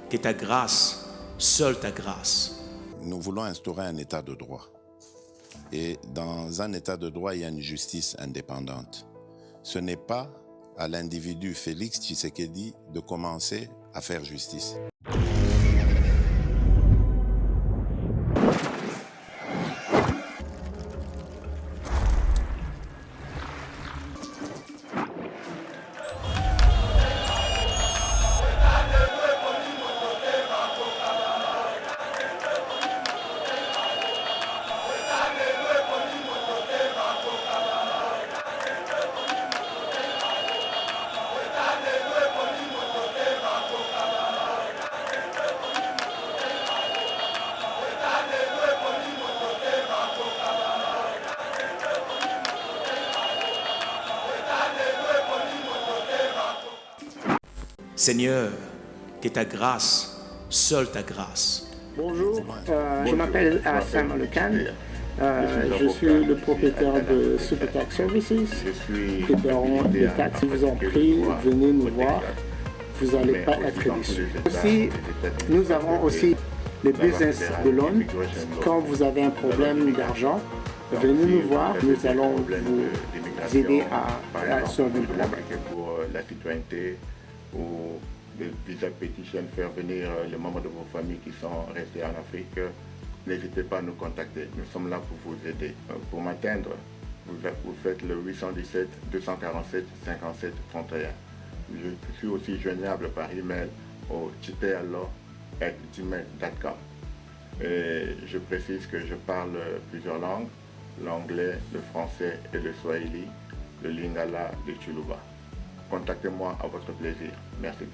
que ta grâce, seule ta grâce. Nous voulons instaurer un état de droit. Et dans un état de droit, il y a une justice indépendante. Ce n'est pas à l'individu Félix Tshisekedi de commencer à faire justice. Seigneur, que ta grâce, seule ta grâce. Bonjour, je m'appelle Sam Alekan. Je suis le propriétaire de Super Tax Services. Nous paierons des taxes. Si vous en prie, venez nous voir. Vous n'allez pas être déçus. Aussi, nous avons aussi le business de loan. Quand vous avez un problème d'argent, venez nous voir. Nous allons vous aider à sauver le problème. Pour la citoyenneté ou le visa petition, faire venir les membres de vos familles qui sont restés en Afrique, n'hésitez pas à nous contacter. Nous sommes là pour vous aider. Pour m'atteindre, vous faites le 817 247 57 31. Je suis aussi joignable par email au chitealo@gmail.com. Et je précise que je parle plusieurs langues, l'anglais, le français et le swahili, le lingala, le chuluba. Contactez-moi à votre plaisir. Merci.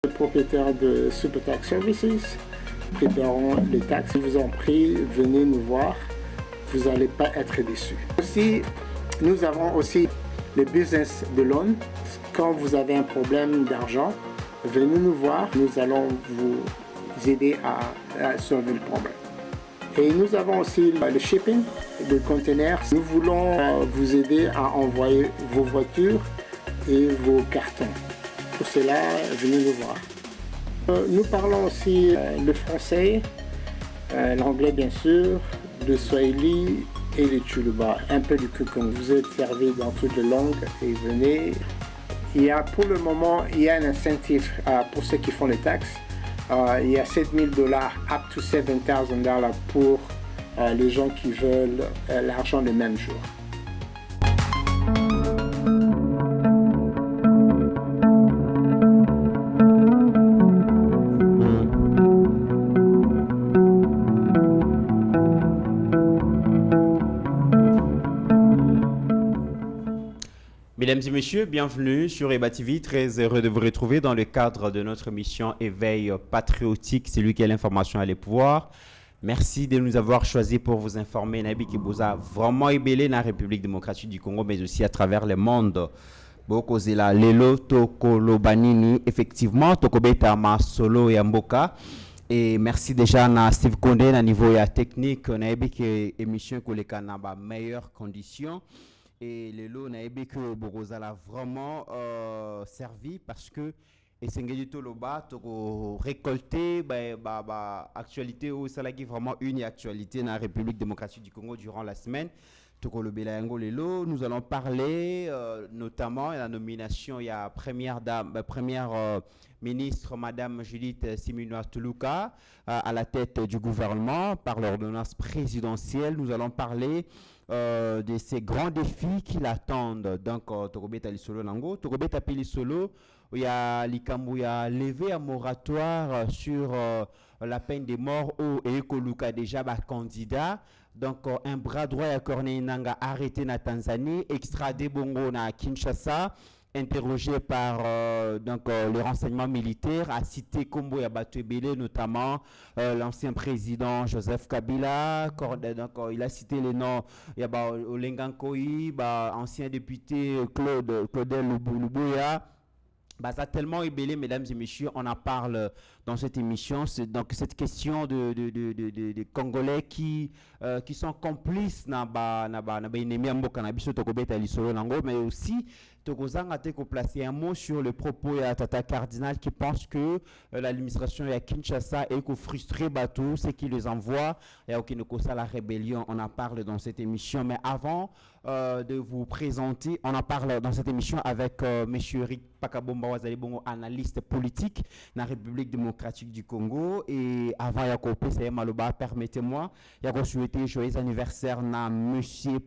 Le propriétaire de Super Tax Services. Nous paierons les taxes. Si vous en prie, venez nous voir. Vous n'allez pas être déçus. Aussi, nous avons aussi le business de loan. Quand vous avez un problème d'argent, venez nous voir. Nous allons vous aider à sauver le problème. Et nous avons aussi le shipping de containers. Nous voulons vous aider à envoyer vos voitures et vos cartons. Pour cela, venez nous voir. Nous parlons aussi le français, l'anglais bien sûr, le swahili et le chuluba, un peu du kukum. Vous êtes servi dans toutes les langues et venez. Pour le moment, il y a un incentive pour ceux qui font les taxes. Il y a $7,000 up to $7,000 pour les gens qui veulent l'argent le même jour. Mesdames et messieurs, bienvenue sur Eba TV. Très heureux de vous retrouver dans le cadre de notre mission Éveil patriotique. C'est lui qui a l'information et les pouvoirs. Merci de nous avoir choisis pour vous informer. Nabi Kiboza vraiment ébélé dans la République démocratique du Congo, mais aussi à travers le monde. Bokozela Lelo Tokolobanini, effectivement, Tokobeta Ma Solo et Mboka. Et merci déjà à Steve Condé, à niveau technique, on a une émission qui est dans meilleures conditions. Et le lot n'a que Boroza l'a vraiment servi parce que et c'est Toloba récolté actualité où ça qui vraiment une actualité dans la République démocratique du Congo durant la semaine. Nous allons parler notamment de la nomination, il y a première ministre Madame Judith Suminwa Tuluka à la tête du gouvernement par l'ordonnance présidentielle. Nous allons parler de ces grands défis qui l'attendent. Donc, Tokobeta Lisolo Nango, Tokobeta Pelisolo, il y a levé un moratoire sur la peine de mort au Ekoluka déjà candidat. Donc, un bras droit à Corneille Nanga arrêté na Tanzanie, extradé Bongo na Kinshasa, interrogé par le renseignement militaire, a cité Kombo Yabatouebele, notamment l'ancien président Joseph Kabila. Il a cité les noms Olengankoi, ancien député Claudel Lubuya, Bah, ça a tellement ébellé, mesdames et messieurs, on en parle dans cette émission. C'est donc cette question de Congolais qui sont complices mais aussi Tokozanga te placer un mot sur le propos de Tata Cardinal qui pense que l'administration de Kinshasa est frustrée Batou, c'est qui les envoie et à la rébellion. On en parle dans cette émission, mais avant de vous présenter, on en parle dans cette émission avec Monsieur Eric Pakabomba Wazali Bongo, analyste politique dans la République démocratique du Congo. Et avant Yakope c'est Maloba, permettez-moi, Yako souhaiter joyeux anniversaire à Monsieur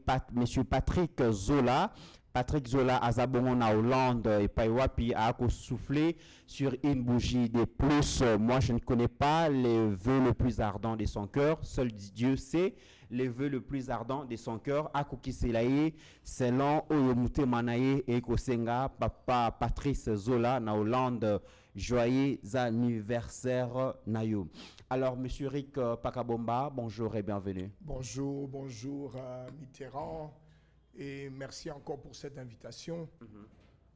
Patrick Zola. Patrick Zola à Zabongo na Hollande et Paiwapi a soufflé sur une bougie de plus. Moi, je ne connais pas les vœux le plus ardents de son cœur. Seul Dieu sait les vœux le plus ardents de son cœur. Akoki Selaye, selon Oyomute Manaye et Kosenga, Papa Patrice Zola na Hollande. Joyeux anniversaire Nayo. Alors, Monsieur Rick Pakabomba, bonjour et bienvenue. Bonjour Mitterrand. Et merci encore pour cette invitation.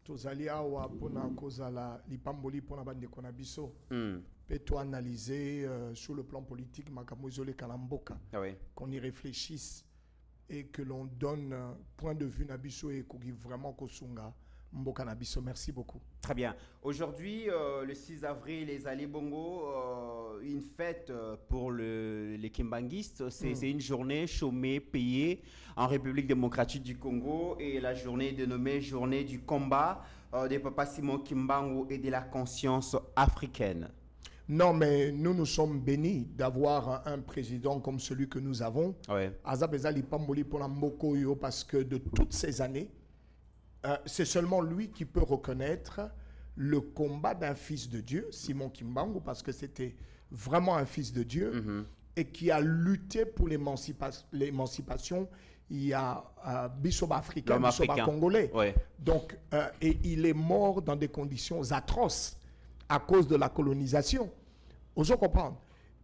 Tozali awa pona kozala lipamboli pona bande konabiso. Peut-on analyser sur le plan politique makamozole kalamboka. Qu'on y réfléchisse et que l'on donne point de vue nabiso et qu'on vraiment kosunga mboka nabiso. Merci beaucoup. Très bien. Aujourd'hui, le 6 avril, les Ali Bongo, une fête pour les Kimbanguistes. C'est une journée chômée, payée en République démocratique du Congo et la journée dénommée Journée du combat de Papa Simon Kimbangu et de la conscience africaine. Non, mais nous sommes bénis d'avoir un président comme celui que nous avons. Azabezali Pamboli pour la Mokoyo, parce que de toutes ces années, c'est seulement lui qui peut reconnaître le combat d'un fils de Dieu, Simon Kimbangu, parce que c'était vraiment un fils de Dieu, et qui a lutté pour l'émancipation. Il y a Bissoba africain, Bissoba congolais. Donc, et il est mort dans des conditions atroces à cause de la colonisation. Osons comprendre.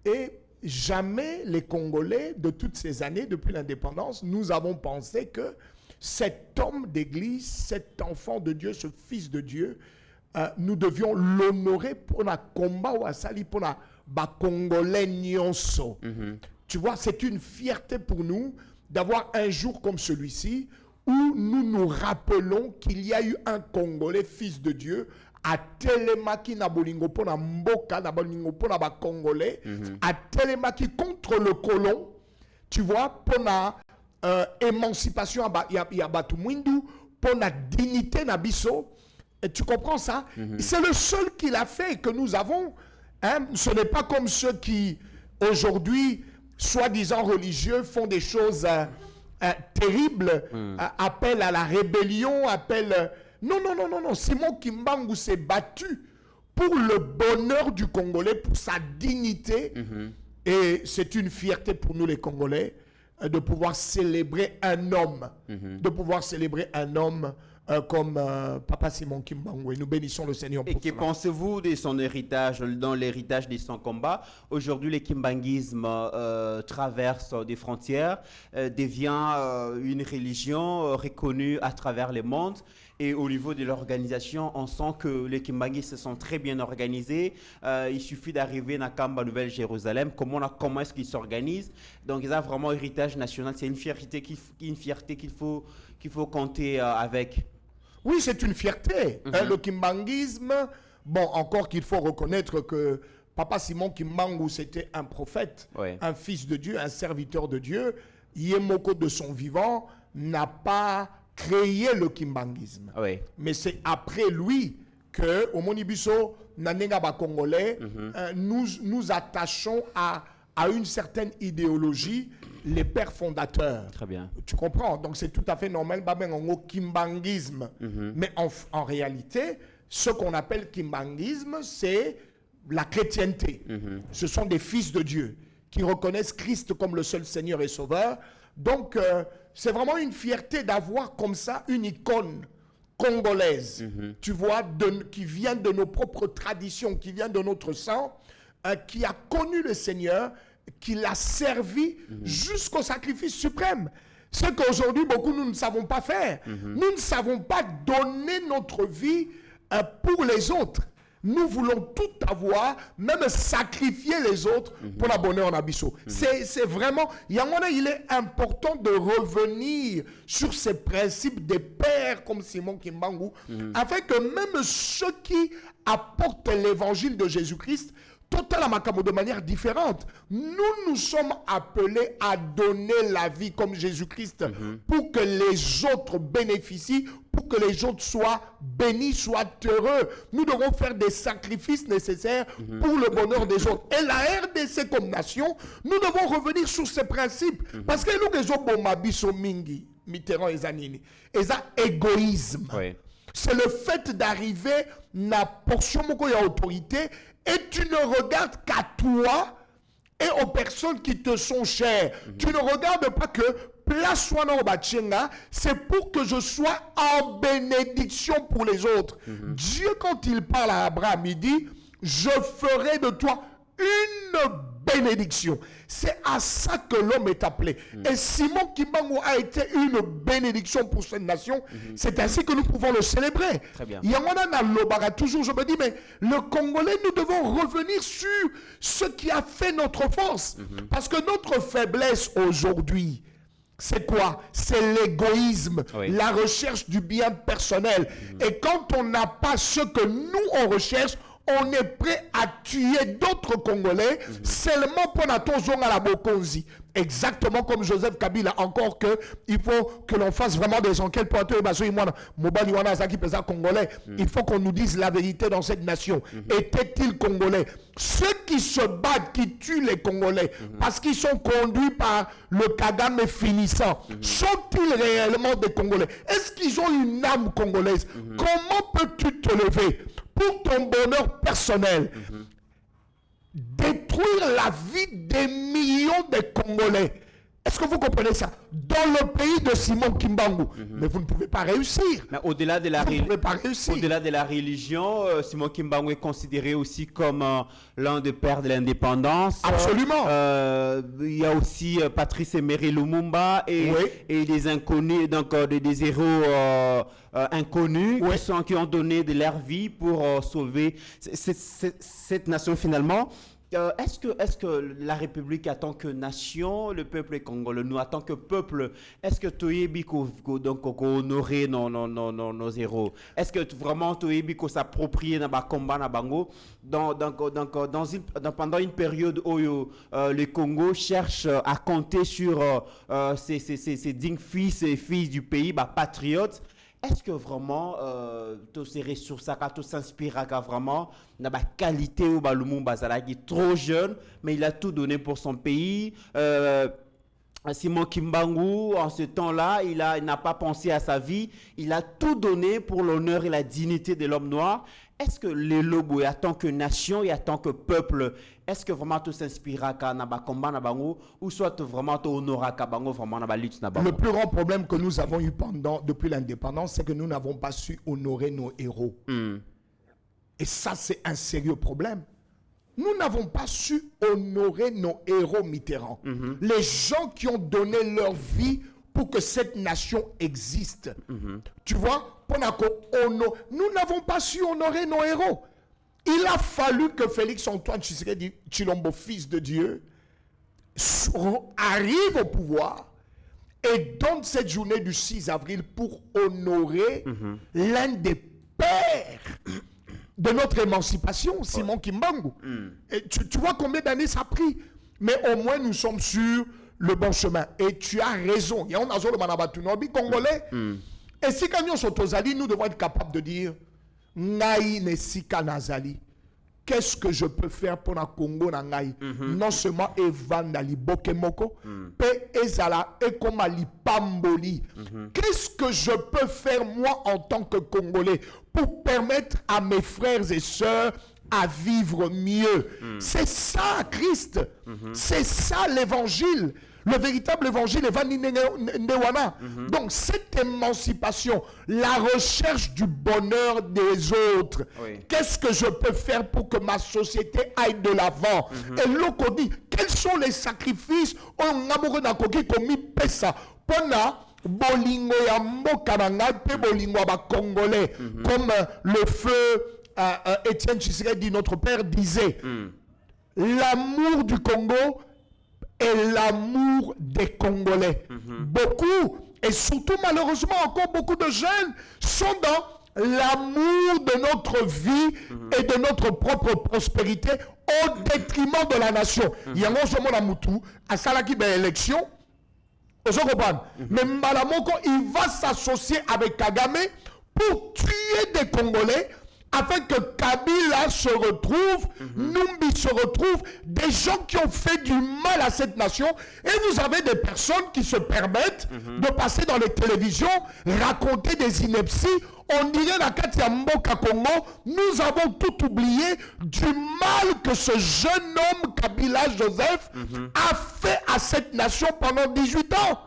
Et jamais les Congolais, de toutes ces années, depuis l'indépendance, nous avons pensé que cet homme d'église, cet enfant de Dieu, ce fils de Dieu, nous devions l'honorer pour la combat ou à sali pour la Congolais nyonso. Tu vois, c'est une fierté pour nous d'avoir un jour comme celui-ci où nous nous rappelons qu'il y a eu un Congolais fils de Dieu à Télémaki na bolingo pour la mboka na bolingo pour la Congolais à Télémaki contre le colon. Tu vois, pour la émancipation il y a Batumwindu pour la dignité nabiso. Et tu comprends ça? C'est le seul qui l'a fait et que nous avons. Ce n'est pas comme ceux qui aujourd'hui, soi-disant religieux, font des choses terribles, appellent à la rébellion, appellent. Non. Simon Kimbangu s'est battu pour le bonheur du Congolais, pour sa dignité. Et c'est une fierté pour nous les Congolais de pouvoir célébrer un homme, comme Papa Simon Kimbangu. Et nous bénissons le Seigneur pour cela. Et que pensez-vous de son héritage, dans l'héritage de son combat? Aujourd'hui, le kimbanguisme traverse des frontières, devient une religion reconnue à travers le monde. Et au niveau de l'organisation, on sent que les kimbanguistes sont très bien organisés. Il suffit d'arriver à Kamba, Nouvelle-Jérusalem. Comment est-ce qu'ils s'organisent? Donc, ils ont vraiment un héritage national. C'est une fierté qu'il faut compter avec. Oui, c'est une fierté. Le kimbanguisme, bon, encore qu'il faut reconnaître que Papa Simon Kimbangu, c'était un prophète, un fils de Dieu, un serviteur de Dieu. Yemoko de son vivant n'a pas créé le kimbanguisme. Mais c'est après lui que, au Monibiso, Nanenga Congolais, nous attachons à une certaine idéologie, les pères fondateurs. Très bien. Tu comprends? Donc c'est tout à fait normal, kimbanguisme. Mais en réalité, ce qu'on appelle kimbanguisme, c'est la chrétienté. Ce sont des fils de Dieu qui reconnaissent Christ comme le seul Seigneur et Sauveur. Donc c'est vraiment une fierté d'avoir comme ça une icône congolaise, tu vois, qui vient de nos propres traditions, qui vient de notre sang, qui a connu le Seigneur, qui l'a servi jusqu'au sacrifice suprême. Ce qu'aujourd'hui, beaucoup, nous ne savons pas faire. Nous ne savons pas donner notre vie pour les autres. Nous voulons tout avoir, même sacrifier les autres pour la bonheur en abisso. C'est vraiment, il est important de revenir sur ces principes des pères comme Simon Kimbangu, afin que même ceux qui apportent l'évangile de Jésus-Christ, totalement de manière différente. Nous sommes appelés à donner la vie comme Jésus-Christ pour que les autres bénéficient, pour que les autres soient bénis, soient heureux. Nous devons faire des sacrifices nécessaires pour le bonheur des autres. Et la RDC comme nation, nous devons revenir sur ces principes. Parce que nous avons mingi, Mitterrand et Zanini, et ça égoïsme. Oui. C'est le fait d'arriver à la portion de l'autorité et tu ne regardes qu'à toi et aux personnes qui te sont chères. Tu ne regardes pas que place-toi dans le c'est pour que je sois en bénédiction pour les autres. Dieu, quand il parle à Abraham, il dit, je ferai de toi une bénédiction. C'est à ça que l'homme est appelé. Et Simon Kimbangu a été une bénédiction pour cette nation. C'est ainsi que nous pouvons le célébrer. Très bien. Il y a toujours, je me dis, mais le Congolais, nous devons revenir sur ce qui a fait notre force. Parce que notre faiblesse aujourd'hui, c'est quoi? C'est l'égoïsme, la recherche du bien personnel. Et quand on n'a pas ce que nous, on recherche, on est prêt à tuer d'autres Congolais seulement pour la la Bokonzi. Exactement comme Joseph Kabila, encore que il faut que l'on fasse vraiment des enquêtes pour Congolais. Il faut qu'on nous dise la vérité dans cette nation. Était-il Congolais? Ceux qui se battent, qui tuent les Congolais, parce qu'ils sont conduits par le Kagame finissant, sont-ils réellement des Congolais? Est-ce qu'ils ont une âme congolaise? Comment peux-tu te lever pour ton bonheur personnel, détruire la vie des millions de Congolais? Est-ce que vous comprenez ça? Dans le pays de Simon Kimbangu. Mais vous ne pouvez pas réussir. Mais au-delà de la religion, Simon Kimbangu est considéré aussi comme l'un des pères de l'indépendance. Absolument. Il y a aussi Patrice Emery Lumumba et des inconnus, donc des héros inconnus qui ont donné de leur vie pour sauver cette nation finalement. Est-ce que la République, en tant que nation, le peuple congolais, nous, en tant que peuple, est-ce que Toyebi donc honorer nos héros? Est-ce que vraiment Toyebi s'approprier dans le combat na bango pendant une période où le Congo cherche à compter sur ses dignes fils et filles du pays, patriotes? Est-ce que vraiment tu serais sur ça, tu s'inspires vraiment dans la qualité où Lumumba Zalagi est trop jeune, mais il a tout donné pour son pays. Simon Kimbangu, en ce temps-là, il n'a pas pensé à sa vie. Il a tout donné pour l'honneur et la dignité de l'homme noir. Est-ce que les Lobos, en tant que nation et en tant que peuple, est-ce que vraiment tu s'inspires à combat na bango ou soit vraiment tu honores à bango vraiment na lutte na bango? Le plus grand problème que nous avons eu depuis l'indépendance, c'est que nous n'avons pas su honorer nos héros. Et ça, c'est un sérieux problème. Nous n'avons pas su honorer nos héros Mitterrand. Les gens qui ont donné leur vie pour que cette nation existe. Tu vois, nous n'avons pas su honorer nos héros. Il a fallu que Félix-Antoine Tshisekedi Tshilombo, fils de Dieu, arrive au pouvoir et donne cette journée du 6 avril pour honorer l'un des pères de notre émancipation, Simon Kimbangu. Et tu vois combien d'années ça a pris. Mais au moins, nous sommes sur le bon chemin. Et tu as raison. Il y a un azor de Manabatunobi congolais. Et si quand nous sommes aux alliés, nous devons être capables de dire Naï Nesika Nazali. Qu'est-ce que je peux faire pour le Congo Nangaï? Non seulement Evan Dali Bokemoko, Pe Ezala Ekomali Pamboli. Qu'est-ce que je peux faire moi en tant que Congolais pour permettre à mes frères et sœurs à vivre mieux? C'est ça Christ. C'est ça l'évangile. Le véritable évangile est Vani Ndewana. Donc cette émancipation, la recherche du bonheur des autres. Qu'est-ce que je peux faire pour que ma société aille de l'avant? Et l'autre dit, quels sont les sacrifices on a commis pesa pour bolingo ya mboka na ngai pe bolingo ya Congolais, comme le feu Étienne Tshisekedi, notre père, disait. L'amour du Congo est l'amour des Congolais. Beaucoup, et surtout malheureusement encore beaucoup de jeunes, sont dans l'amour de notre vie et de notre propre prospérité au détriment de la nation. Yango somona mutu asalaki ba élection. Mais Mbalamoko, il va s'associer avec Kagame pour tuer des Congolais afin que Kabila se retrouve, Numbi se retrouve, des gens qui ont fait du mal à cette nation. Et vous avez des personnes qui se permettent de passer dans les télévisions, raconter des inepties. On dirait la Mboka Congo, nous avons tout oublié du mal que ce jeune homme, Kabila Joseph, a fait à cette nation pendant 18 ans.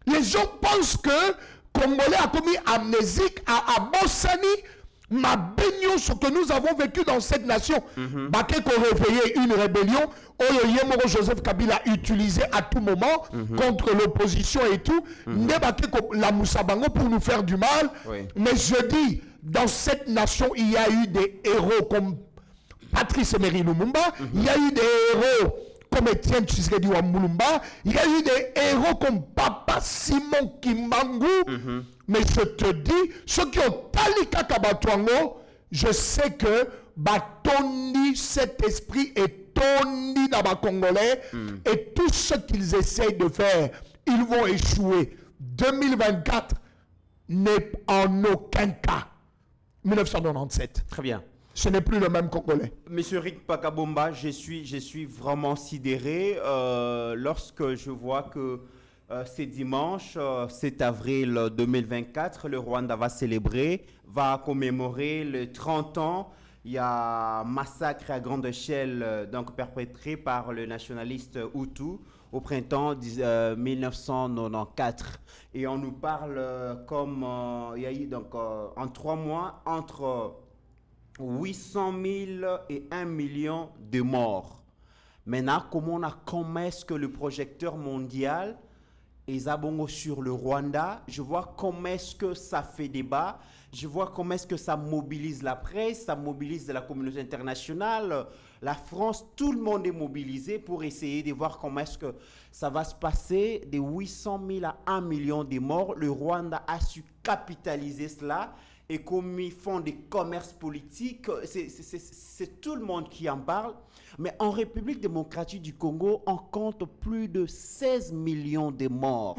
Les gens pensent que Congolais a commis amnésique à Bossani, ma baignons ce que nous avons vécu dans cette nation. Baké qu'on réveillait une rébellion, Yemoro Joseph Kabila utilisé à tout moment contre l'opposition et tout. Baké la Moussabango pour nous faire du mal. Mais je dis, dans cette nation, il y a eu des héros comme Patrice Emery Lumumba, il y a eu des héros comme Étienne Tshisekedi wa Mulumba, il y a eu des héros comme Papa Simon Kimbangu. Mais je te dis, ceux qui ont Talika Kabatuango, je sais que Batoni, cet esprit est toni dans les Congolais, et tout ce qu'ils essayent de faire, ils vont échouer. 2024 n'est en aucun cas 1997. Très bien. Ce n'est plus le même Congolais. Monsieur Rick Pakabomba, je suis vraiment sidéré lorsque je vois que c'est dimanche, 7 avril 2024, le Rwanda va commémorer les 30 ans. Il y a un massacre à grande échelle donc perpétré par le nationaliste Hutu au printemps 1994. Et on nous parle comme il y a eu donc en 3 mois entre 800 000 et 1 million de morts. Maintenant, comment est-ce que le projecteur mondial est abonné sur le Rwanda? Je vois comment est-ce que ça fait débat. Je vois comment est-ce que ça mobilise la presse, ça mobilise la communauté internationale, la France. Tout le monde est mobilisé pour essayer de voir comment est-ce que ça va se passer. De 800 000 à 1 million de morts, le Rwanda a su capitaliser cela. Et comme ils font des commerces politiques, c'est tout le monde qui en parle. Mais en République démocratique du Congo, on compte plus de 16 millions de morts.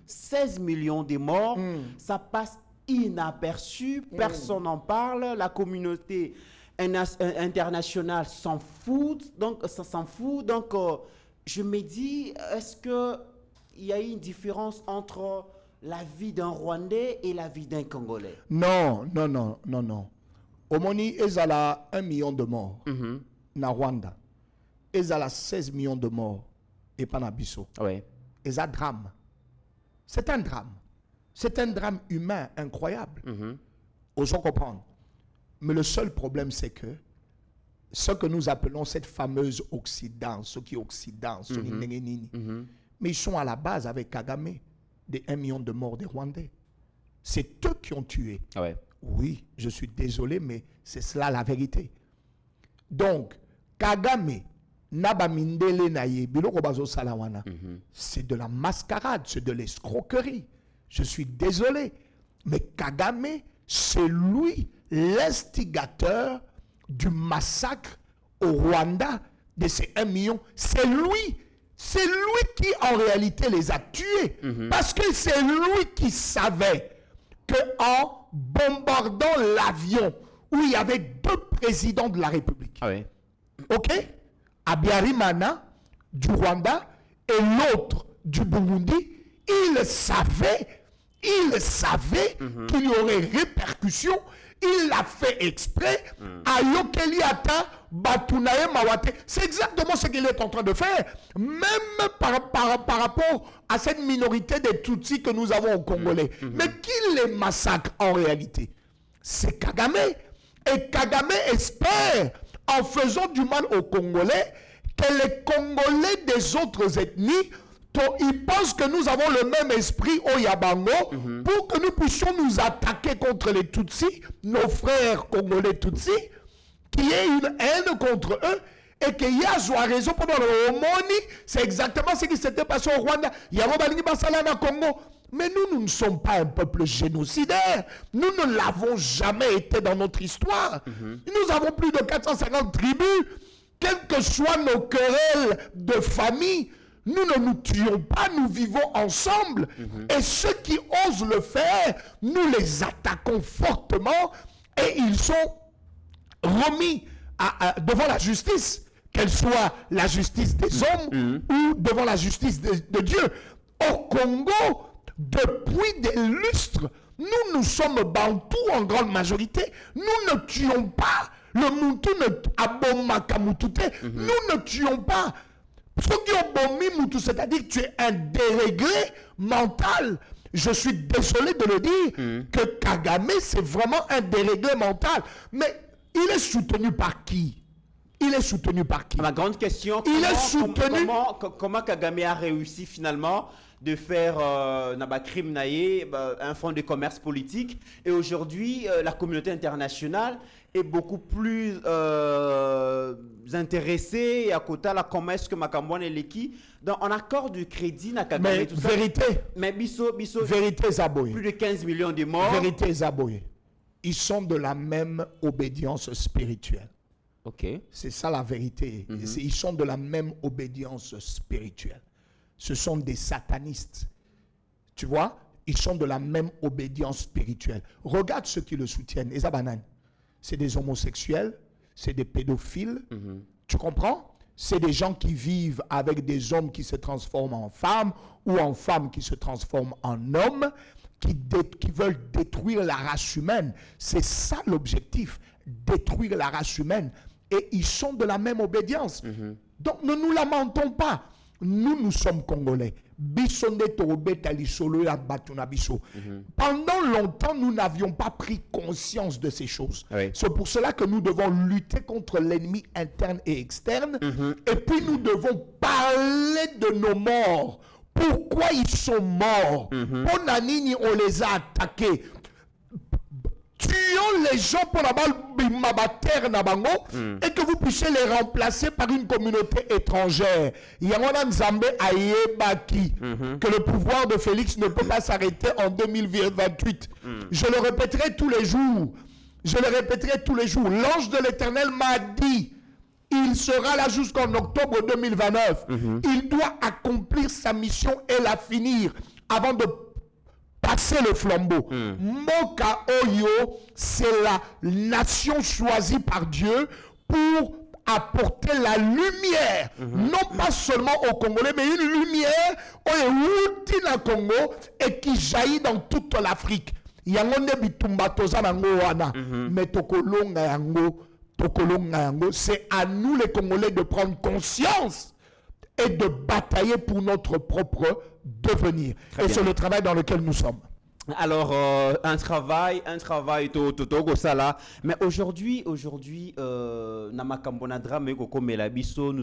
16 millions de morts, ça passe inaperçu, personne n'en parle, la communauté internationale s'en fout. Donc, je me dis, est-ce qu'il y a une différence entre la vie d'un Rwandais et la vie d'un Congolais? Non. Omoni, ils ont 1 million de morts. Na Rwanda. Ils ont 16 millions de morts. Et pas na Bisso. Oui. Ils ont un drame. C'est un drame. C'est un drame humain incroyable. Osons comprendre. Mais le seul problème, c'est que ce que nous appelons cette fameuse Occident, ceux qui Occident, mais ils sont à la base avec Kagame. Des 1 million de morts des Rwandais. C'est eux qui ont tué. Ouais. Oui, je suis désolé, mais c'est cela la vérité. Donc, Kagame, Nabamindele Naye, Biloko Bazo Salawana, c'est de la mascarade, c'est de l'escroquerie. Je suis désolé, mais Kagame, c'est lui l'instigateur du massacre au Rwanda de ces 1 million. C'est lui. C'est lui qui, en réalité, les a tués. Parce que c'est lui qui savait qu'en bombardant l'avion où il y avait 2 présidents de la République, OK, Habyarimana du Rwanda et l'autre du Burundi, il savait qu'il y aurait répercussion. Il l'a fait exprès. C'est exactement ce qu'il est en train de faire. Même par rapport à cette minorité des Tutsis que nous avons au Congolais. Mais qui les massacre en réalité? C'est Kagame. Et Kagame espère, en faisant du mal aux Congolais, que les Congolais des autres ethnies Ils pensent que nous avons le même esprit au Yabango pour que nous puissions nous attaquer contre les Tutsis, nos frères congolais Tutsis, qui ait une haine contre eux et que Yazou a raison pendant le Romani. C'est exactement ce qui s'était passé au Rwanda. Yarobalingi Basala na Congo. Mais nous ne sommes pas un peuple génocidaire. Nous ne l'avons jamais été dans notre histoire. Nous avons plus de 450 tribus. Quelles que soient nos querelles de famille, nous ne nous tuons pas, nous vivons ensemble. Et ceux qui osent le faire, nous les attaquons fortement et ils sont remis devant la justice, qu'elle soit la justice des hommes ou devant la justice de Dieu. Au Congo, depuis des lustres, nous sommes bantous en grande majorité. Nous ne tuons pas. Le Moutou ne abomakamoutouté. Nous ne tuons pas. Ceux qui ont bombé Moutou, c'est-à-dire que tu es un déréglé mental. Je suis désolé de le dire que Kagame, c'est vraiment un déréglé mental. Mais il est soutenu par qui? Il est soutenu par qui? Ma grande question, comment Kagame a réussi finalement de faire Nabakrim Naye un fonds de commerce politique, et aujourd'hui la communauté internationale est beaucoup plus intéressée à côté de la commerce que Makambouane et Leki en accord de crédit na Kagame. Mais tout vérité, ça. Mais biso vérité Zaboye, plus de 15 millions de morts. Vérité Zaboye, ils sont de la même obédience spirituelle. Ok. C'est ça la vérité. Ils sont de la même obédience spirituelle. Ce sont des satanistes. Tu vois, ils sont de la même obédience spirituelle. Regarde ceux qui le soutiennent. Et ça, banane. C'est des homosexuels, c'est des pédophiles. Tu comprends? C'est des gens qui vivent avec des hommes qui se transforment en femmes ou en femmes qui se transforment en hommes, qui veulent détruire la race humaine. C'est ça l'objectif, détruire la race humaine. Et ils sont de la même obédience. Donc ne nous lamentons pas. Nous sommes Congolais. Pendant longtemps, nous n'avions pas pris conscience de ces choses. Oui. C'est pour cela que nous devons lutter contre l'ennemi interne et externe. Et puis nous devons parler de nos morts. Pourquoi ils sont morts? Ponanini, on les a attaqués. Tuons les gens pour la balle et que vous puissiez les remplacer par une communauté étrangère. Yangona Nzambe Ayebaki, que le pouvoir de Félix ne peut pas s'arrêter en 2028. Je le répéterai tous les jours. Je le répéterai tous les jours. L'ange de l'Éternel m'a dit, il sera là jusqu'en octobre 2029. Il doit accomplir sa mission et la finir avant de passer le flambeau. Moka Oyo, c'est la nation choisie par Dieu pour apporter la lumière, non pas seulement aux Congolais, mais une lumière au Congo et qui jaillit dans toute l'Afrique. Yangonde bitumba toza nango wana, mais tokolonga yango, c'est à nous les Congolais de prendre conscience et de batailler pour notre propre devenir. Et c'est le travail dans lequel nous sommes. Alors, un travail, ça. Mais aujourd'hui, nous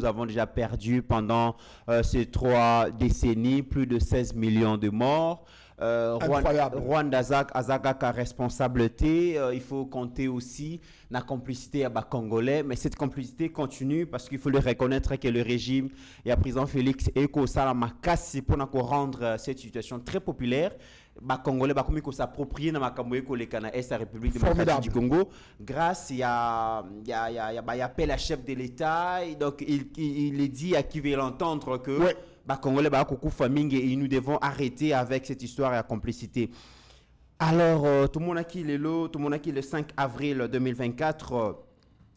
avons déjà perdu pendant ces 3 décennies plus de 16 millions de morts. Rwanda Azagaka responsabilité, il faut compter aussi la complicité à Congolais, mais cette complicité continue parce qu'il faut le reconnaître que le régime et à président Félix Eko Salamakasi pour rendre cette situation très populaire. Congolais comme il s'approprie na makambo ko le kana est la République démocratique du Congo grâce il y a appel à chef de l'État, donc il est dit à qui veut l'entendre que Congolais et nous devons arrêter avec cette histoire et la complicité. Alors tout le monde a qui le 5 avril 2024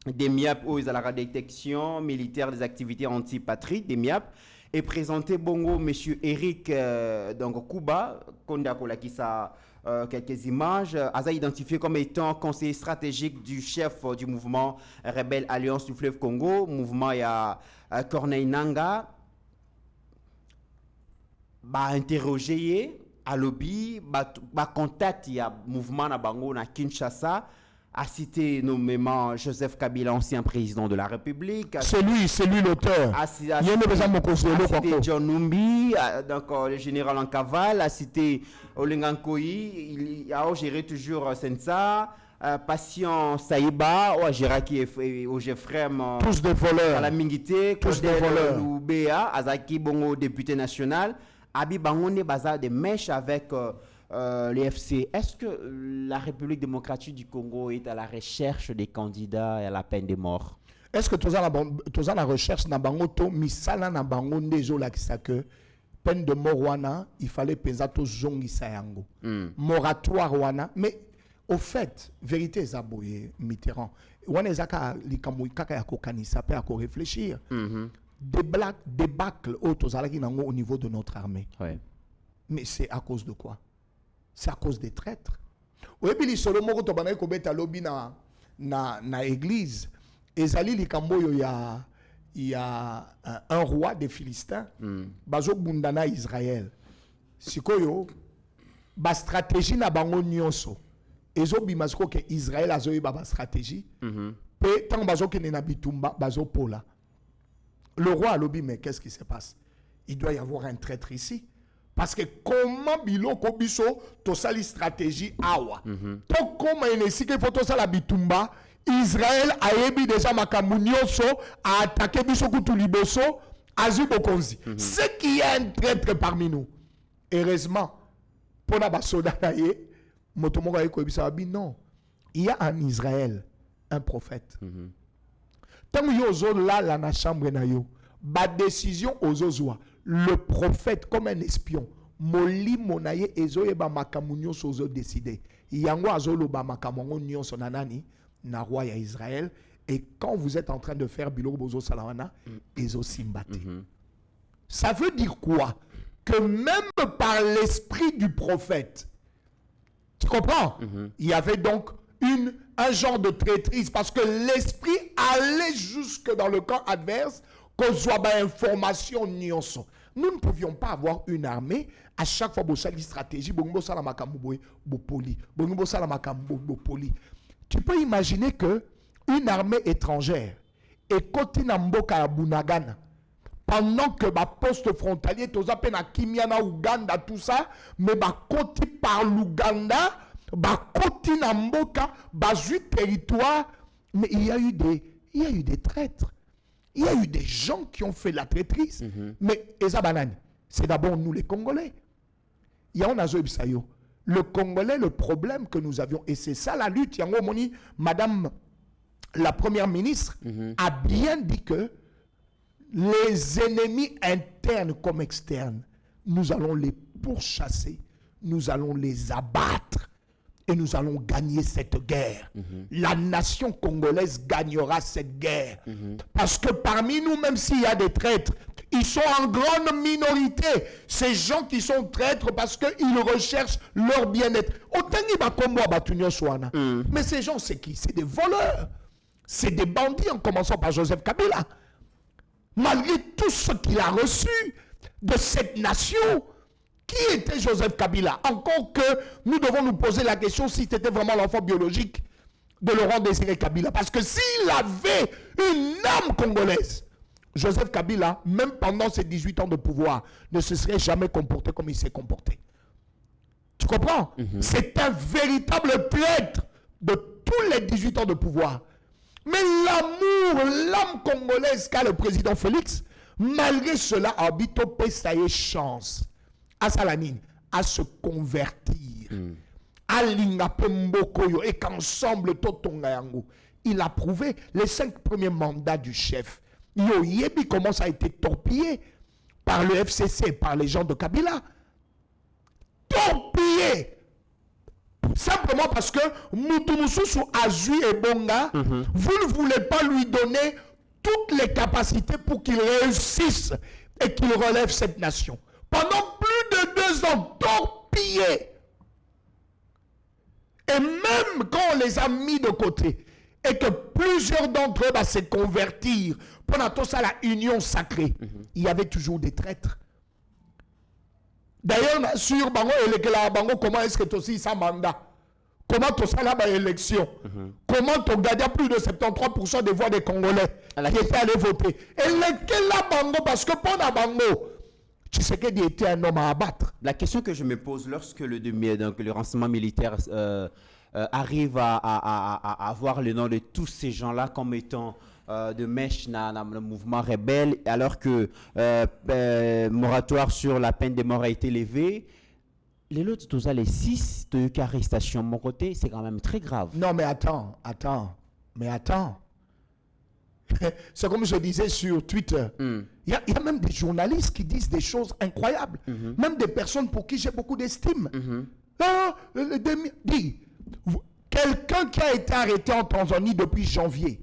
des MIAP aux à la détection militaire des activités anti-patrie des MIAP et présenté bongo monsieur Eric donc Kuba Konda Kolakisa quelques images a identifié comme étant conseiller stratégique du chef du mouvement rebelle Alliance du fleuve Congo, mouvement il y a Corneille Nanga interrogé à lobby contact il y a mouvement na bango na Kinshasa a cité nommément Joseph Kabila, ancien président de la République. C'est lui l'auteur. A cité John Numbi, donc le général en cavale, a cité Olengankoyi, il a géré toujours Sensa, Patient Saïba, ou a géré qui est au Jeffrem. Tous des voleurs. À la Mingité, tous des voleurs. Loubéa, Azaki Bongo, député national. Abi Bangone Baza des mèches avec les FC. Est-ce que la République démocratique du Congo est à la recherche des candidats et à la peine de mort? Est-ce que tu as la recherche na bango to misala na bango ndezo lakisa que peine de mort wana il fallait peser to zongisa yango moratoire wana mais au fait vérité zaboye Mitterrand wana ezaka likambo kaka ya kokanisa pe ya ko réfléchir débâcle au niveau de notre armée. Ouais. Mais c'est à cause de quoi? C'est à cause des traîtres. Oui, puis solo moko to bana ko beta lobby na église. Ezali likambo il y a un roi des Philistins. Bazo bundana Israël. Sikoyo ba stratégie na bango nyonso. Ezo bimasiko ke Israël azoyi ba stratégie. Pe tant bazo ke na bitumba bazo pola. Le roi a lobby, mais qu'est-ce qui se passe? Il doit y avoir un traître ici. Parce que comment biloko biso to sali stratégie awa. To comment ici qu'il faut to sala bitumba, Israël a yebi déjà makamunyoso a attaqué biso kutu liboso azubokonzi. C'est qu'il y a un traître parmi nous. Heureusement, pour na basoda naye, motomoko ayeko bisa abi non. Il y a en Israël un prophète. Tant que yozo là la chambre na yo, ba décision ozozwa. Le prophète comme un espion, moli monaye ezoye ba makamunyo sozo décidé. Yango azolo ba makamunyo sonanani na roi ya Israël et quand vous êtes en train de faire bilo bozo salawana ezo simbate. Ça veut dire quoi? Que même par l'esprit du prophète, tu comprends? Il y avait donc un genre de traîtrise parce que l'esprit allait jusque dans le camp adverse qu'on soit information nyonso. Nous ne pouvions pas avoir une armée à chaque fois une stratégie tu peux imaginer que une armée étrangère et Kotina Mboka Bunagana pendant que ma poste frontalier tous appellent à Kimiana Ouganda tout ça mais ba côté par l'Ouganda ba côté Namboka ba territoire mais il y a eu des traîtres. Il y a eu des gens qui ont fait la traîtrise. Mais c'est d'abord nous les Congolais. Il y a le Congolais, le problème que nous avions, et c'est ça la lutte. Madame la première ministre a bien dit que les ennemis internes comme externes, nous allons les pourchasser, nous allons les abattre. Et nous allons gagner cette guerre. La nation congolaise gagnera cette guerre. Parce que parmi nous, même s'il y a des traîtres, ils sont en grande minorité. Ces gens qui sont traîtres parce qu'ils recherchent leur bien-être. Mais ces gens, c'est qui? C'est des voleurs. C'est des bandits, en commençant par Joseph Kabila. Malgré tout ce qu'il a reçu de cette nation, qui était Joseph Kabila? Encore que nous devons nous poser la question si c'était vraiment l'enfant biologique de Laurent Désiré Kabila. Parce que s'il avait une âme congolaise, Joseph Kabila, même pendant ses 18 ans de pouvoir, ne se serait jamais comporté comme il s'est comporté. Tu comprends? C'est un véritable traître de tous les 18 ans de pouvoir. Mais l'amour, l'âme congolaise qu'a le président Félix, malgré cela, Abito Pessaye chance à Salamine, à se convertir, à l'Ingapembokoyo, et qu'ensemble, Totongayango, il a prouvé les 5 premiers mandats du chef. Yo Yebi, comment ça a été torpillé par le FCC, par les gens de Kabila. Torpillé! Simplement parce que Moutoumousou, Azui et Bonga, vous ne voulez pas lui donner toutes les capacités pour qu'il réussisse et qu'il relève cette nation. Pendant plus de 2 ans, torpillés. Et même quand on les a mis de côté, et que plusieurs d'entre eux vont se convertir, pendant tout ça, la union sacrée, il y avait toujours des traîtres. D'ailleurs, sur Bango et le Bango, comment est-ce que tu aussi ça mandat? comment tu as là l'élection, comment tu gagné plus de 73% des voix des Congolais qui étaient allés voter. Et lequel la bango, parce que pour la bango, tu sais qu'il était un homme à abattre. La question que je me pose lorsque le renseignement militaire arrive à avoir le nom de tous ces gens-là comme étant de mèche dans le mouvement rebelle, alors que moratoire sur la peine de mort a été levé, les autres, tous les 6 de arrestation de mon côté, c'est quand même très grave. Non, mais attends. C'est comme je disais sur Twitter. Il y a même des journalistes qui disent des choses incroyables. Même des personnes pour qui j'ai beaucoup d'estime. Quelqu'un qui a été arrêté en Tanzanie depuis janvier.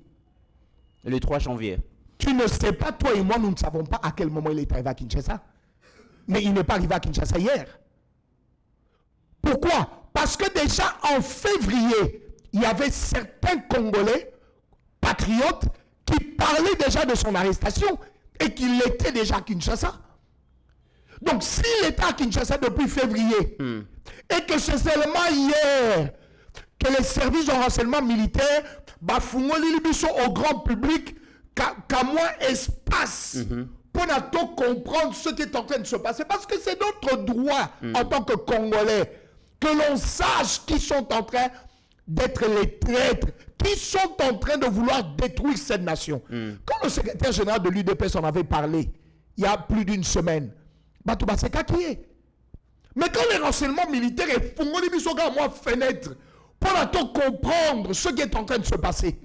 Le 3 janvier. Tu ne sais pas, toi et moi, nous ne savons pas à quel moment il est arrivé à Kinshasa. Mais il n'est pas arrivé à Kinshasa hier. Pourquoi? Parce que déjà en février, il y avait certains Congolais patriotes qui parlaient déjà de son arrestation et qu'il était déjà à Kinshasa. Donc s'il était à Kinshasa depuis février et que c'est seulement hier que les services de renseignement militaire bafouent au grand public qu'à moins espace pour comprendre ce qui est en train de se passer, parce que c'est notre droit en tant que Congolais que l'on sache qui sont en train d'être les traîtres, qui sont en train de vouloir détruire cette nation. Quand le secrétaire général de l'UDPS en avait parlé, il y a plus d'une semaine, Batouba c'est qui est. Mais quand les renseignements militaires et Fongoli Bisoga à moi fenêtre, pour comprendre ce qui est en train de se passer,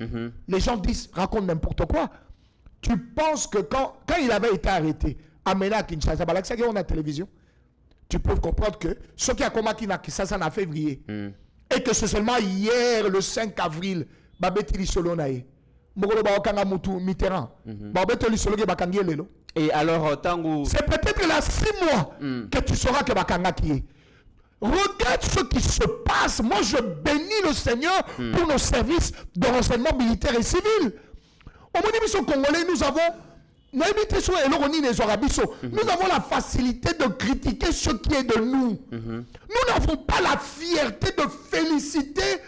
les gens disent, racontent n'importe quoi. Tu penses que quand il avait été arrêté, amené à Kinshasa, on a la télévision, tu peux comprendre que ce qui a combattu à Kinshasa en février, et que c'est seulement hier, le 5 avril, et alors, c'est peut-être là 6 mois que tu sauras que Bakanga qui est. Regarde ce qui se passe. Moi, je bénis le Seigneur pour nos services de renseignement militaire et civil. Au Monibiso Congolais, nous avons la facilité de critiquer ce qui est de nous. Nous n'avons pas la fierté de féliciter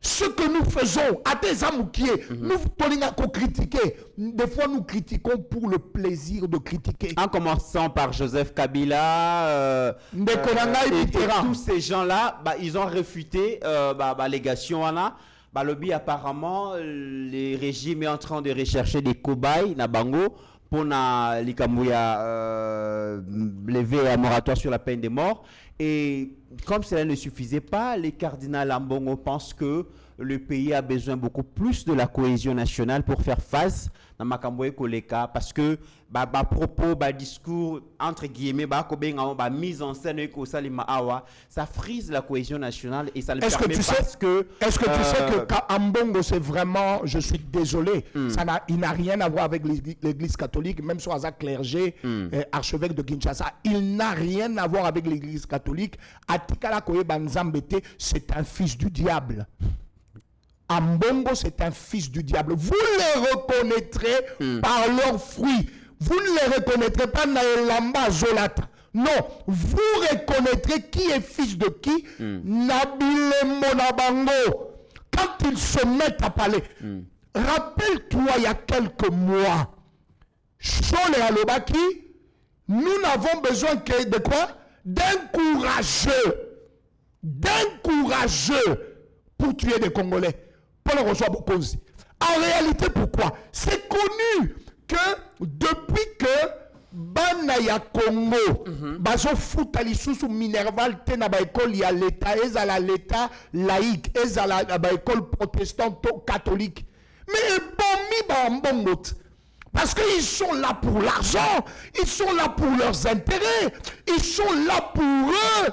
ce que nous faisons à des amoukiers. Nous pouvons critiquer. Des fois, nous critiquons pour le plaisir de critiquer. En commençant par Joseph Kabila, et tous ces gens-là, ils ont réfuté l'allégation. Lobby, apparemment, les régimes est en train de rechercher des cobayes na Bango pour lever un moratoire sur la peine de mort. Et comme cela ne suffisait pas, les cardinals Ambongo pensent que le pays a besoin beaucoup plus de la cohésion nationale pour faire face à Makamboé Koleka, parce que propos, discours, entre guillemets, mise en scène, ça frise la cohésion nationale et ça le permet parce que... Est-ce que tu sais que Ambongo, c'est vraiment, je suis désolé, il n'a rien à voir avec l'église catholique, même sur Azak clergé, archevêque de Kinshasa, il n'a rien à voir avec l'église catholique. Atikala Koye Banzambete, c'est un fils du diable. Ambongo, c'est un fils du diable. Vous les reconnaîtrez par leurs fruits. Vous ne les reconnaîtrez pas dans Lamba Zolata. Non, vous reconnaîtrez qui est fils de qui. Nabile Monabango. Quand ils se mettent à parler, rappelle-toi, il y a quelques mois, Chole et Alobaki, nous n'avons besoin que de quoi? D'un courageux pour tuer des Congolais. Pour le reçoit Bokonzi. En réalité, pourquoi? C'est connu que depuis que Banaya Congo, bazo futali susu minerval te na ba école ya l'état, ezala l'état laïque, ezala ba école protestante catholique. Mais bon mi bambongot. Parce qu'ils sont là pour l'argent, ils sont là pour leurs intérêts, ils sont là pour eux.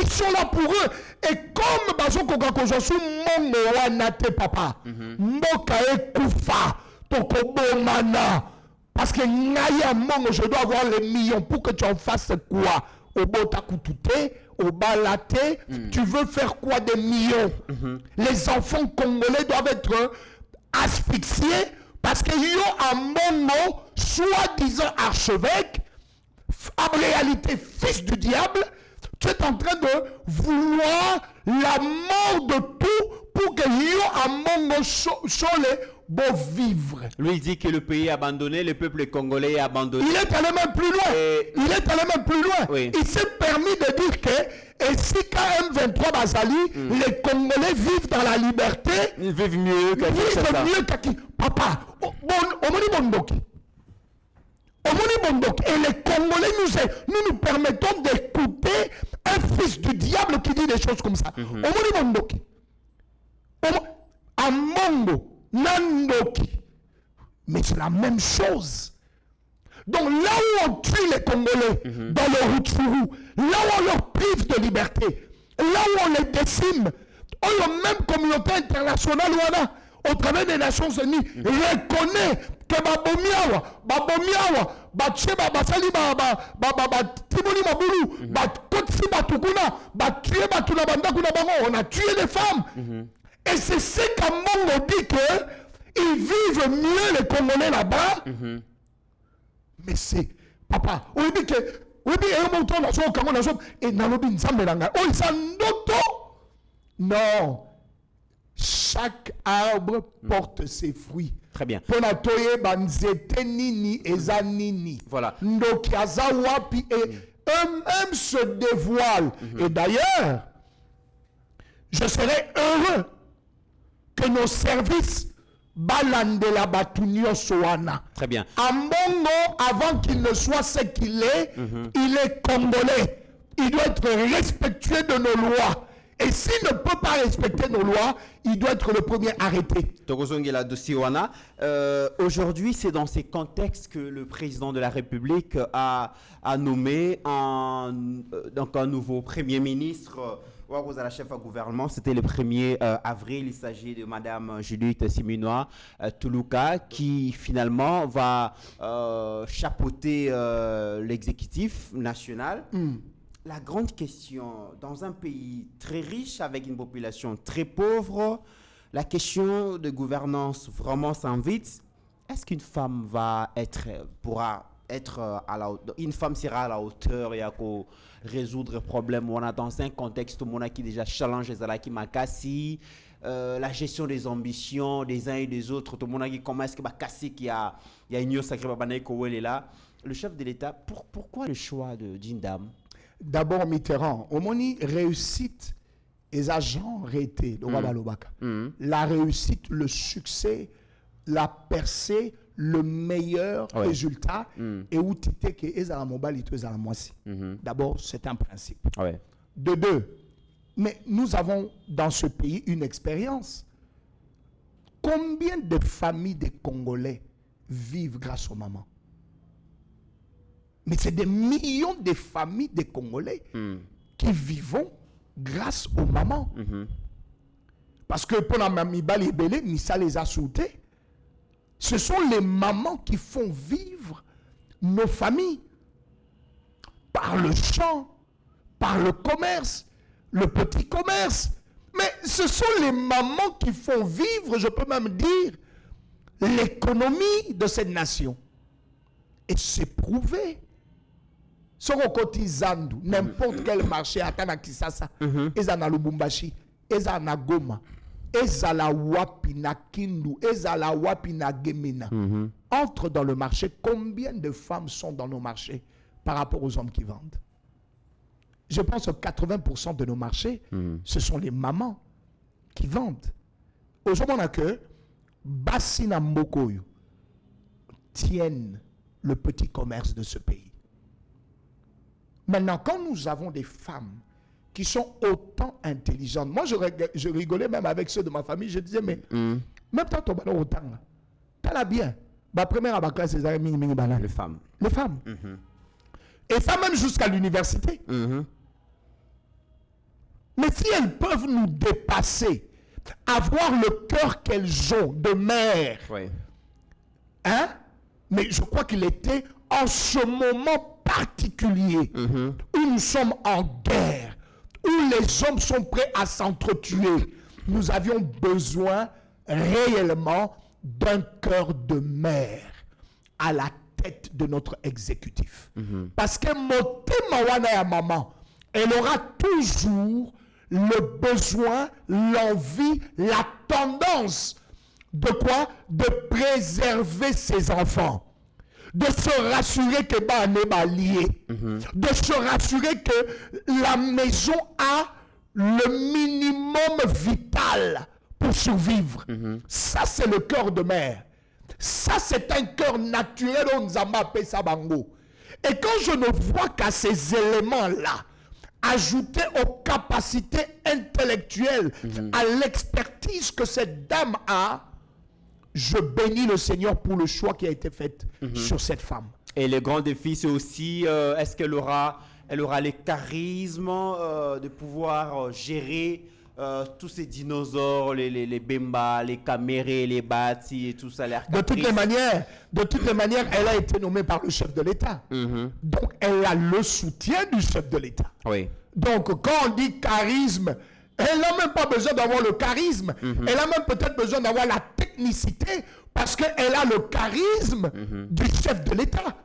Ils sont là pour eux. Et comme Bazo Kogakojosu Mongo Wanate Papa, Moka e Koufa, Toko Bomana, parce que Naya Mongo, je dois avoir les millions pour que tu en fasses quoi? Au Botakutute, au Balate, tu veux faire quoi des millions? Les enfants congolais doivent être asphyxiés parce qu'il y a un Mongo, soi-disant archevêque, en réalité fils du diable. Tu es en train de vouloir la mort de tout pour que yo amongo sole bo vivre. Lui il dit que le pays est abandonné, le peuple congolais est abandonné. Il est allé même plus loin. Il est allé même plus loin. Oui. Il s'est permis de dire que et si KM23 Bazali, les Congolais vivent dans la liberté. Ils vivent mieux que ça. Mieux qu'à Papa, et les Congolais nous permettons d'écouter un fils du diable qui dit des choses comme ça. Amongo, Nandoki. Mais c'est la même chose. Donc là où on tue les Congolais, dans le Rutshuru, là où on leur prive de liberté, là où on les décime, même communauté internationale au travers des Nations Unies reconnaît que Babomiawa, Batcheba, Basali, Tiboni Mabulu, Batkotsi Batukuna, Batue Batunabanda Kunabango, on a tué des femmes. Et c'est ce qu'Amongo dit qu'ils vivent mieux les Congolais là-bas. Mais c'est, papa, on dit que, et non, chaque arbre porte ses fruits. Très bien. Voilà. Et eux-mêmes se dévoilent. Et d'ailleurs, je serais heureux que nos services balandela batunio soana. Très bien. Amongo, avant qu'il ne soit ce qu'il est, il est congolais. Il doit être respectueux de nos lois. Et s'il ne peut pas respecter nos lois, il doit être le premier arrêté. Aujourd'hui, c'est dans ces contextes que le président de la République a nommé donc un nouveau Premier ministre. La chef du gouvernement, c'était le 1er avril. Il s'agit de Madame Judith Simunoa Tuluka qui finalement va chapeauter l'exécutif national. La grande question, dans un pays très riche avec une population très pauvre, la question de gouvernance vraiment s'invite. Est-ce qu'une femme pourra être à la hauteur, une femme sera à la hauteur et à résoudre le problème on a dans un contexte qui déjà challenge les alaki makasi, la gestion des ambitions des uns et des autres, tout le monde qui commence à casser qu'il y a une sacrée babanaï est là. Le chef de l'État, pourquoi le choix d'une dame? D'abord Mitterrand, Omoni réussite les agents rétés la réussite, le succès, la percée, le meilleur résultat et où tu t'es que ezala mobile et ezala moisi. D'abord, c'est un principe. De deux, mais nous avons dans ce pays une expérience. Combien de familles de Congolais vivent grâce aux mamans? Mais c'est des millions de familles de Congolais qui vivent grâce aux mamans. Parce que pour la mamie Balibélé, Missa les a sautés. Ce sont les mamans qui font vivre nos familles. Par le champ, par le commerce, le petit commerce. Mais ce sont les mamans qui font vivre, je peux même dire, l'économie de cette nation. Et c'est prouvé. N'importe quel marché à Tanakisasa, Ezana Lubumbashi, Ezana Goma, Ezala Wapi na Kindu, Ezala Wapi na Gemina. Entre dans le marché, combien de femmes sont dans nos marchés par rapport aux hommes qui vendent? Je pense que 80% de nos marchés, ce sont les mamans qui vendent. Aujourd'hui, on a que Bassina Mbokoyo tiennent le petit commerce de ce pays. Maintenant, quand nous avons des femmes qui sont autant intelligentes, moi je rigolais même avec ceux de ma famille, je disais, mais même tant ton ballon autant, t'as la bien. Ma première à ma classe, c'est les femmes. Les femmes. Et ça même jusqu'à l'université. Mais si elles peuvent nous dépasser, avoir le cœur qu'elles ont de mère, hein? Mais je crois qu'il était en ce moment particulier où nous sommes en guerre, où les hommes sont prêts à s'entretuer. Nous avions besoin réellement d'un cœur de mère à la tête de notre exécutif. Parce que motema wana ya maman elle aura toujours le besoin, l'envie, la tendance de quoi? De préserver ses enfants. De se rassurer que n'est lié. De se rassurer que la maison a le minimum vital pour survivre. Ça, c'est le cœur de mère. Ça, c'est un cœur naturel, on nous a appelé ça bango. Et quand je ne vois qu'à ces éléments-là, ajoutés aux capacités intellectuelles, à l'expertise que cette dame a, je bénis le Seigneur pour le choix qui a été fait sur cette femme. Et le grand défi, c'est aussi, est-ce qu'elle aura les charismes de pouvoir gérer tous ces dinosaures, les Bemba, les Camérés, les Bati et tout ça. De toutes les manières, elle a été nommée par le chef de l'État. Donc, elle a le soutien du chef de l'État. Oui. Donc, quand on dit charisme, elle n'a même pas besoin d'avoir le charisme. Elle a même peut-être besoin d'avoir la technicité parce qu'elle a le charisme du chef de l'État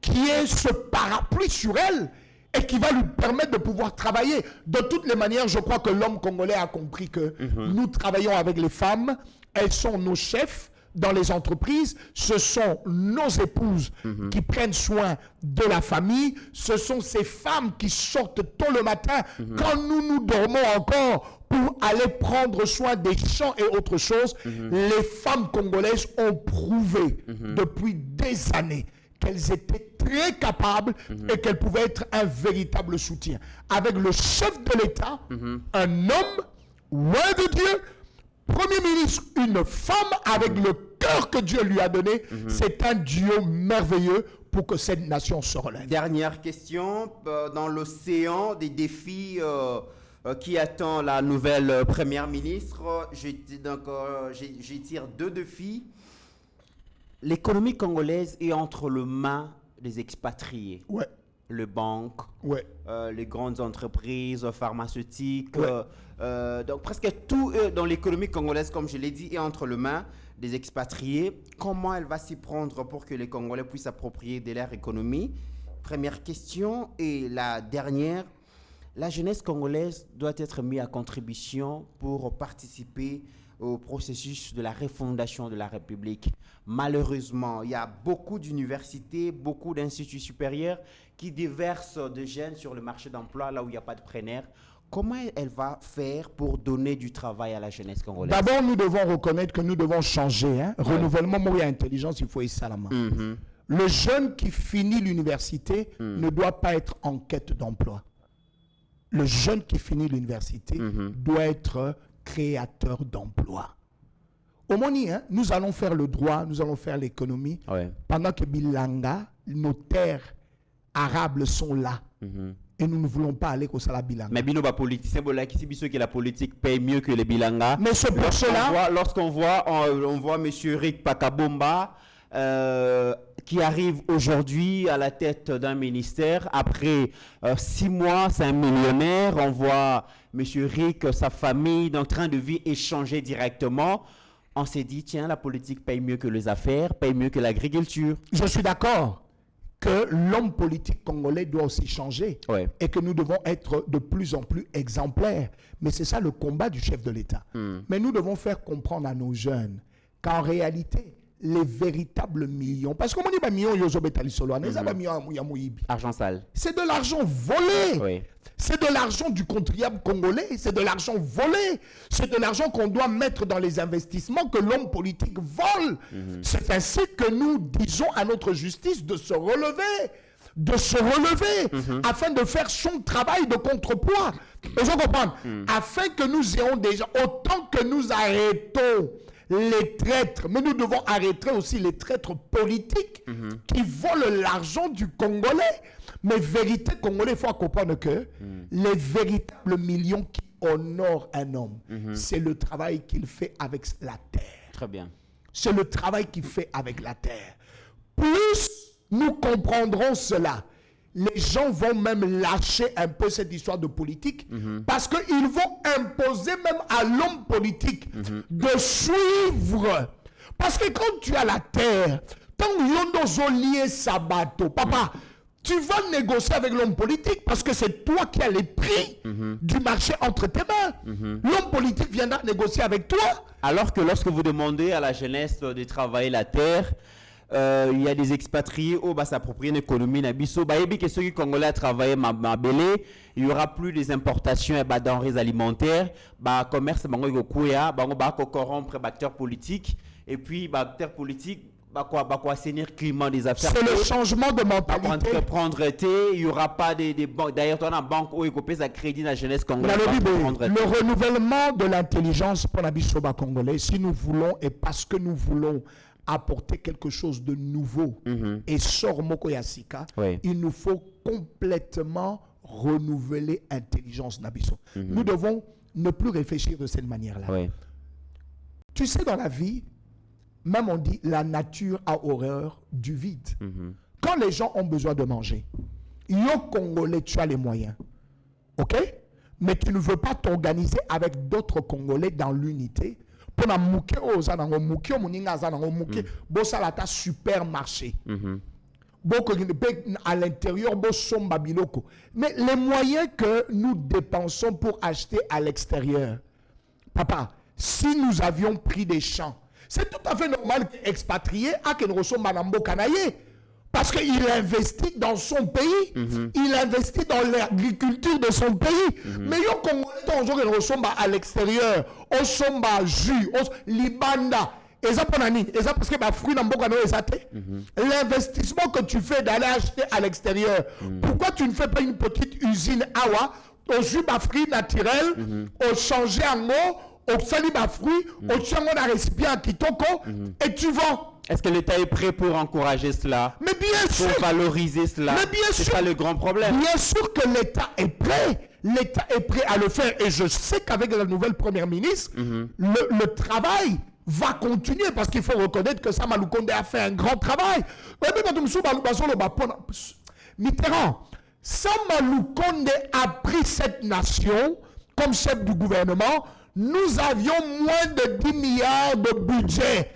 qui est ce parapluie sur elle et qui va lui permettre de pouvoir travailler. De toutes les manières, je crois que l'homme congolais a compris que nous travaillons avec les femmes. Elles sont nos chefs dans les entreprises. Ce sont nos épouses qui prennent soin de la famille. Ce sont ces femmes qui sortent tôt le matin quand nous dormons encore pour aller prendre soin des champs et autres choses. Les femmes congolaises ont prouvé depuis des années qu'elles étaient très capables et qu'elles pouvaient être un véritable soutien. Avec le chef de l'État, un homme, loin de Dieu, Premier ministre, une femme avec le cœur que Dieu lui a donné, c'est un Dieu merveilleux pour que cette nation se relève. Dernière question, dans l'océan des défis qui attend la nouvelle première ministre, j'étire deux défis. L'économie congolaise est entre les mains des expatriés. Ouais. Les banques, les grandes entreprises pharmaceutiques. Donc presque tout dans l'économie congolaise, comme je l'ai dit, est entre les mains des expatriés. Comment elle va s'y prendre pour que les Congolais puissent s'approprier de leur économie? Première question. Et la dernière, la jeunesse congolaise doit être mise à contribution pour participer au processus de la refondation de la République. Malheureusement, il y a beaucoup d'universités, beaucoup d'instituts supérieurs qui déversent des jeunes sur le marché d'emploi là où il n'y a pas de preneurs. Comment elle va faire pour donner du travail à la jeunesse congolaise? D'abord, nous devons reconnaître que nous devons changer. Renouvellement, moi, il y a intelligence, il faut y ça la main. Le jeune qui finit l'université ne doit pas être en quête d'emploi. Le jeune qui finit l'université doit être créateur d'emploi. Au Moni, nous allons faire le droit, nous allons faire l'économie, pendant que Bilanga, nos terres arables sont là. Et nous ne voulons pas aller au Sala Bilanga. Mais bino ba politicien bola qui dit que la politique paye mieux que les Bilanga. Mais c'est pour cela. Lorsqu'on voit monsieur Rick Pakabomba qui arrive aujourd'hui à la tête d'un ministère après 6 mois, c'est un millionnaire. On voit monsieur Rick, sa famille, dans le train de vie échanger directement. On s'est dit tiens, la politique paye mieux que les affaires, paye mieux que l'agriculture. Je suis d'accord que l'homme politique congolais doit aussi changer et que nous devons être de plus en plus exemplaires. Mais c'est ça le combat du chef de l'État. Mais nous devons faire comprendre à nos jeunes qu'en réalité, les véritables millions, parce que dit millions, argent sale. C'est de l'argent volé. C'est de l'argent du contribuable congolais. C'est de l'argent volé. C'est de l'argent qu'on doit mettre dans les investissements que l'homme politique vole. C'est ainsi que nous disons à notre justice de se relever. Afin de faire son travail de contrepoids. Vous comprenez? Afin que nous ayons déjà, autant que nous arrêtons les traîtres, mais nous devons arrêter aussi les traîtres politiques qui volent l'argent du Congolais. Mais vérité congolais, il faut comprendre que les véritables millions qui honorent un homme, c'est le travail qu'il fait avec la terre. Très bien. C'est le travail qu'il fait avec la terre. Plus nous comprendrons cela, les gens vont même lâcher un peu cette histoire de politique parce qu'ils vont imposer même à l'homme politique de suivre. Parce que quand tu as la terre, tant que tu lié sa bateau, papa, tu vas négocier avec l'homme politique parce que c'est toi qui as les prix du marché entre tes mains. L'homme politique viendra négocier avec toi. Alors que lorsque vous demandez à la jeunesse de travailler la terre, il y a des expatriés qui s'approprient une économie. Que ceux qui Congolais travaillent il n'y aura plus des importations et denrées alimentaires. Commerce, corrompre acteurs politiques. Et puis, acteurs politiques, assainir le climat des affaires. C'est le changement de mentalité. Il n'y aura pas des banques. D'ailleurs, tu as une banque où il y a crédit dans la jeunesse congolaise. Le renouvellement de l'intelligence pour la Bissoba congolais, si nous voulons, et parce que nous voulons apporter quelque chose de nouveau, et sort Moko Yasika, il nous faut complètement renouveler l'intelligence Nabiso. Nous devons ne plus réfléchir de cette manière-là. Tu sais, dans la vie, même on dit la nature a horreur du vide. Quand les gens ont besoin de manger, yo Congolais, tu as les moyens. Ok? Mais tu ne veux pas t'organiser avec d'autres Congolais dans l'unité pour na mouké ozanango mouké moninga zanango mouké bosalata supermarché. À l'intérieur, mais les moyens que nous dépensons pour acheter à l'extérieur, papa, si nous avions pris des champs, c'est tout à fait normal qu'expatrié à Kenroso Manambo Kanaye, parce qu'il investit dans son pays, il investit dans l'agriculture de son pays. Mais yo Congolais, on ressemble à l'extérieur, on sombe à jus, libanda. Parce que l'investissement que tu fais d'aller acheter à l'extérieur, pourquoi tu ne fais pas une petite usine awa au jus fruits naturel, au changer en eau, au sali fruits, au chango d'un récipient kitoko, et tu vends. Est-ce que l'État est prêt pour encourager cela? Mais bien sûr. Pour valoriser cela? Mais bien sûr. C'est ça le grand problème. Bien sûr que l'État est prêt. L'État est prêt à le faire. Et je sais qu'avec la nouvelle première ministre, le travail va continuer parce qu'il faut reconnaître que Sama Lukonde a fait un grand travail. Mitterrand, Sama Lukonde a pris cette nation comme chef du gouvernement. Nous avions moins de 10 milliards de budget.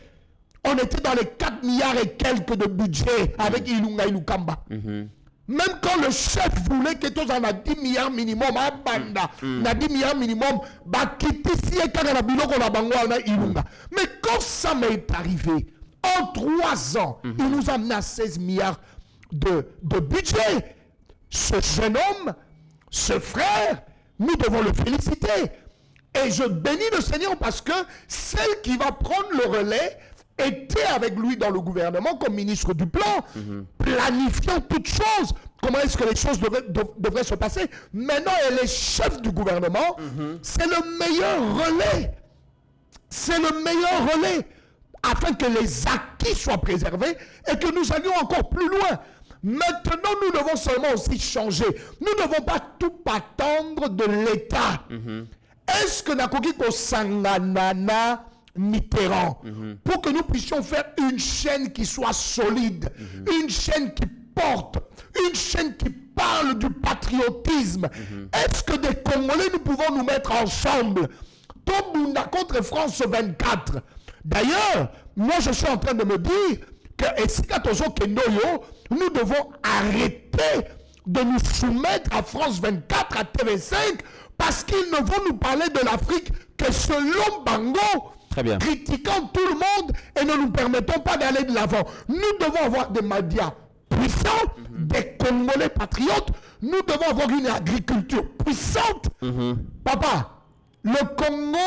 On était dans les 4 milliards et quelques de budget avec Ilunga Ilukamba. Même quand le chef voulait que tous en a 10 milliards minimum, na 10 milliards minimum, mais quand ça m'est arrivé, en 3 ans, il nous a amené à 16 milliards de budget. Ce jeune homme, ce frère, nous devons le féliciter. Et je bénis le Seigneur parce que celle qui va prendre le relais était avec lui dans le gouvernement comme ministre du plan, planifiant toutes choses. Comment est-ce que les choses devraient se passer? Maintenant, elle est chef du gouvernement. C'est le meilleur relais. C'est le meilleur relais afin que les acquis soient préservés et que nous allions encore plus loin. Maintenant, nous devons seulement aussi changer. Nous ne devons pas tout attendre de l'État. Est-ce que Nakoki Kosanganana Mitterrand, pour que nous puissions faire une chaîne qui soit solide, une chaîne qui porte, une chaîne qui parle du patriotisme. Est-ce que des Congolais, nous pouvons nous mettre ensemble contre France 24? D'ailleurs, moi je suis en train de me dire que nous devons arrêter de nous soumettre à France 24, à TV5, parce qu'ils ne vont nous parler de l'Afrique que selon Bango. Très bien. Critiquant tout le monde et ne nous permettons pas d'aller de l'avant. Nous devons avoir des médias puissants, des Congolais patriotes. Nous devons avoir une agriculture puissante. Papa, le Congo,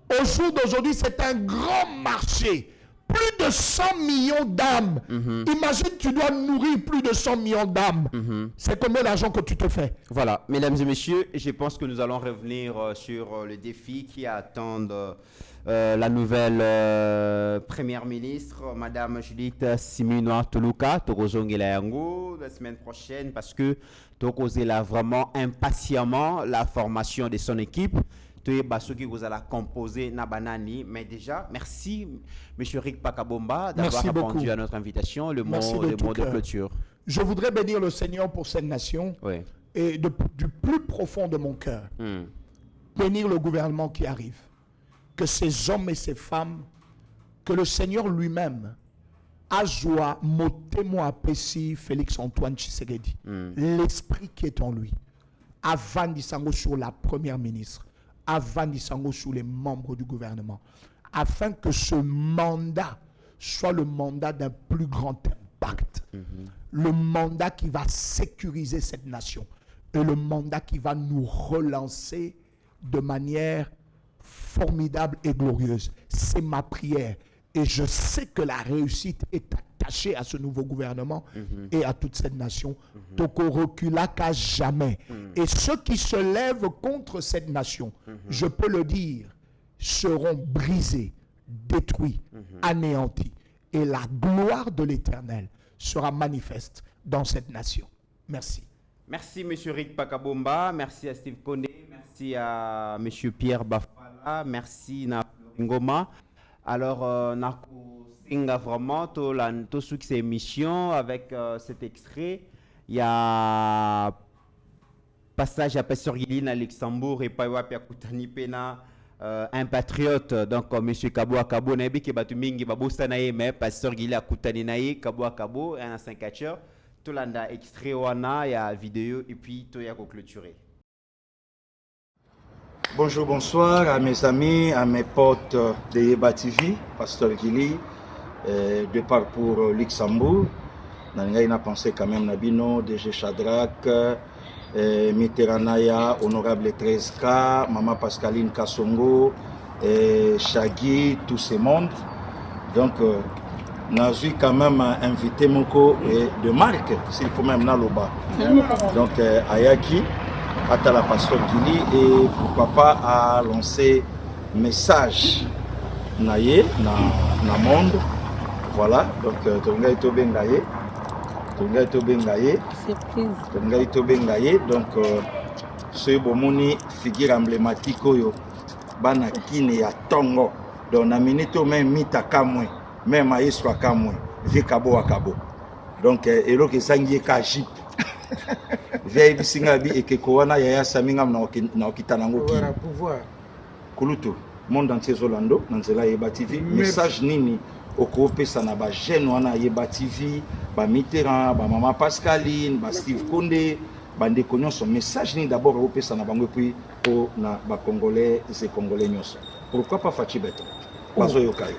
au jour d'aujourd'hui, c'est un grand marché. Plus de 100 millions d'âmes. Imagine, tu dois nourrir plus de 100 millions d'âmes. C'est combien d'argent que tu te fais? Voilà, mesdames et messieurs, je pense que nous allons revenir sur le défi qui attend la nouvelle première ministre, Madame Judith Suminwa Tuluka, la semaine prochaine, parce que Tokozé là vraiment impatiemment la formation de son équipe. Qui vous allez composer Nabanani, mais déjà, merci M. Rick Pakabomba d'avoir répondu à notre invitation. Le mot de clôture. Je voudrais bénir le Seigneur pour cette nation et du plus profond de mon cœur, bénir le gouvernement qui arrive. Que ces hommes et ces femmes, que le Seigneur lui-même Azwa motemo apesi Félix Antoine Tshisekedi. L'esprit qui est en lui. Avant d'Issango sur la première ministre. Avant d'Issango sur les membres du gouvernement. Afin que ce mandat soit le mandat d'un plus grand impact. Le mandat qui va sécuriser cette nation. Et le mandat qui va nous relancer de manière formidable et glorieuse. C'est ma prière. Et je sais que la réussite est attachée à ce nouveau gouvernement et à toute cette nation. Toko recula qu'à jamais. Et ceux qui se lèvent contre cette nation, je peux le dire, seront brisés, détruits, anéantis. Et la gloire de l'Éternel sera manifeste dans cette nation. Merci. Merci, M. Rick Pakabomba. Merci à Steve Kone. Merci à M. Pierre Bafala. Merci à Ngoma. Alors, Nako Singa vraiment, tout ce qui est émission avec cet extrait. Il y a passage à Pasteur Guiline à Luxembourg et Paiwa Piakutani Pena, un patriote, donc M. Kabo Akabo, Nabi qui batu mingi babosta nae, mais Pasteur Guiline à Kutani nae, Kabo Akabo, un 5 catcheurs. Tout l'anda extrait wana, il y a vidéo et puis tout y a clôturé. Bonjour, bonsoir à mes amis, à mes potes de Yeba TV, Pasteur Guili, de parcours Luxembourg. On a pensé quand même Nabino, DG Shadrach, Mitterranaya, Honorable 13K, Maman Pascaline Kassongo, Shaggy, tous ces mondes. Donc, on a eu quand même invité Moko de marque, s'il faut même Naloba. Donc, Ayaki. À la pasteur Guili et pourquoi pas à lancer message naïe na monde. Voilà, donc Tonga Ito Bengaye, donc ce bomoni figure emblématique yo bana kine ya tongo donc na minute même mita kamwe même maïswa kamwe vikabo akabo donc elo ke sangie ka jip vieille bisingabi et que koana yaya samingam na okitanango ki pouvoir kulutu monde entier zolando nanzela Yeba TV message nini okopesa na ba jeune wana Yeba TV ba Mitterrand ba Maman Pascaline ba Steve Konde bande nyonso message nini d'abord okopesa na bango puis po na ba congolais et congolais nyonso pourquoi pas Fachi Beton bazo yokai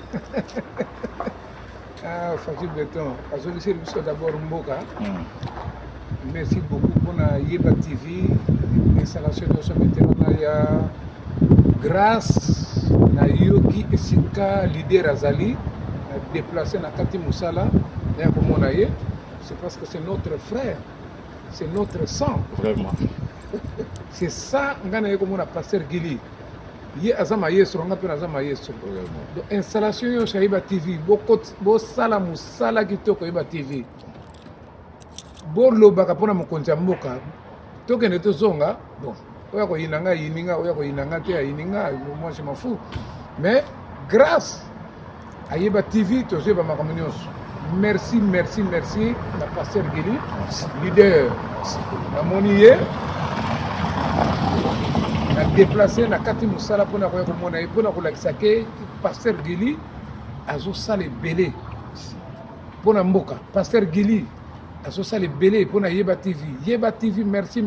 Fachi Beton bazo lycée d'abord mboka. Merci beaucoup pour la Yeba TV, l'installation de ce Mitterrand. Grâce à Yogi Esika, leader Azali, déplacé dans Kati Moussala, c'est parce que c'est notre frère, c'est notre sang. Vraiment. C'est ça, on a Pasteur Guili. Yé Azama Yesro, on a appelé Azama Yesro. Donc, installation de Yeba TV, beaucoup Sala Moussala qui toque Yeba TV. Borlo baka pona mokonzi mboka toke neto zonga bon oya ko yinanga te yininga moi je m'en fous mais grâce à Yeba TV to je ba makamonios merci la pasteur Guili leader na monier na déplacer na kati musala pona ko mona pona ko lakisa ke pasteur Guili azo sale belé pona mboka pasteur Guili à ça les belés pour Yeba TV. Yeba TV, merci.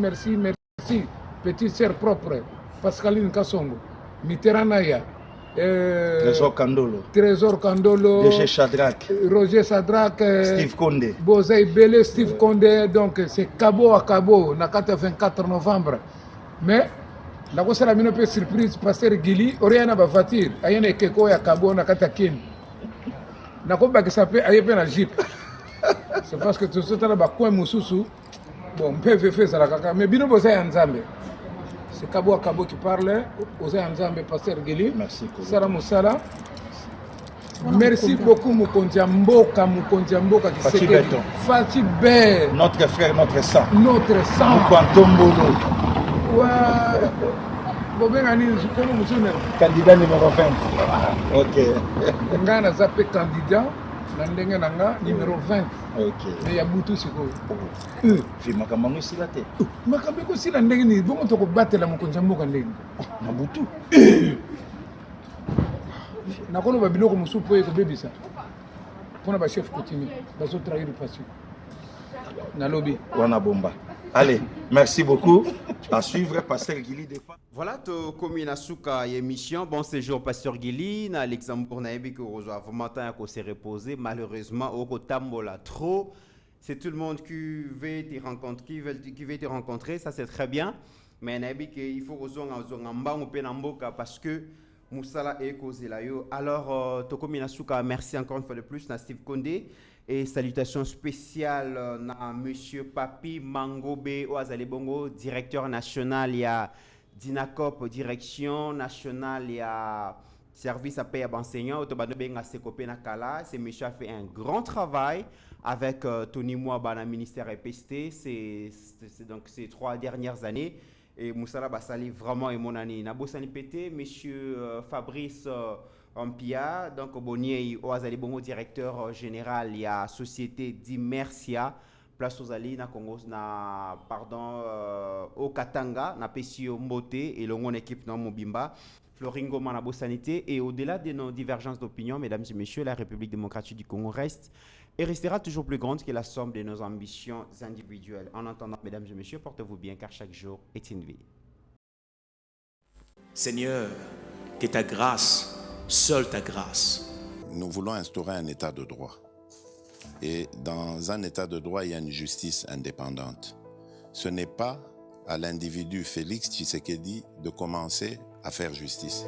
Petite sœur propre, Pascaline Kassongo, Mitterranaya, Trésor Kandolo, DG Shadrach, Roger Shadrach, Steve Konde, Bozay Belé, Steve Konde. Donc c'est Cabo à Cabo, na 24 novembre. Mais la chose la minute surprise, Pasteur Guili, Oriana ba voiture, ayana keko ya Cabo na Katakin. Na ko ba que ça peut ayepe na jeep. C'est parce que tout ce temps là coin mususu bon peut faire ça la kaka mais bino bozay Nzambe c'est Kabo à Cabo qui parle bozay Nzambe Pasteur Guili merci Sara Musala merci beaucoup Mukonzi Mboka qui Fachi Beton Fachi Be notre frère notre sang Mukwantombolo ouais bon ben ani comment musune candidat numéro 20 OK ngana zape candidat Nandenge nanga numéro 20. OK. Mais ya butu siko. Fi makambo sila te. Makambo ko sila ndenge ni bongo to ko batela mokonzi mboka ndenge. Na butu. Na kono ba biloko musupu ko bebisa. mpona bachef coutumier bazotrahir pasi nalobi wana bomba. Allez, merci beaucoup. À suivre, Pasteur Guili. Voilà, comme na souka émission, bon séjour Pasteur Guili, na Luxembourg, na ebi que reçoit vraiment temps qu'on s'est reposé. Malheureusement, au tambola trop. C'est tout le monde qui veut te rencontrer, ça c'est très bien. Mais na ebi qu'il faut reçoit parce que Moussala est causé là. Alors, Tokomi na souka, merci encore une fois de plus, na Steve Condé. Et salutations spéciales à Monsieur Papi Mangobe Oazale Bongo, directeur national, il y a Dinacop, direction nationale, il y a service à payer à enseignants, ce monsieur a fait un grand travail avec Tony Mouaba, ministère EPST, c'est donc ces 3 dernières années. Et Moussala Bassali vraiment est mon année. Nabosani Pété, monsieur Fabrice Ampia, donc Bonier Oazali Bongo, directeur général, il y a Société d'Immersia, place Ozali, na Congo, na, pardon, au Katanga, na Pesio Mbote, et le équipe na Mobimba, Floringo Manabo Sanité. Et au-delà de nos divergences d'opinion, mesdames et messieurs, la République démocratique du Congo reste et restera toujours plus grande que la somme de nos ambitions individuelles. En attendant, mesdames et messieurs, portez-vous bien, car chaque jour est une vie. Seigneur, que ta grâce, seule ta grâce. Nous voulons instaurer un état de droit. Et dans un état de droit, il y a une justice indépendante. Ce n'est pas à l'individu Félix Tshisekedi de commencer à faire justice.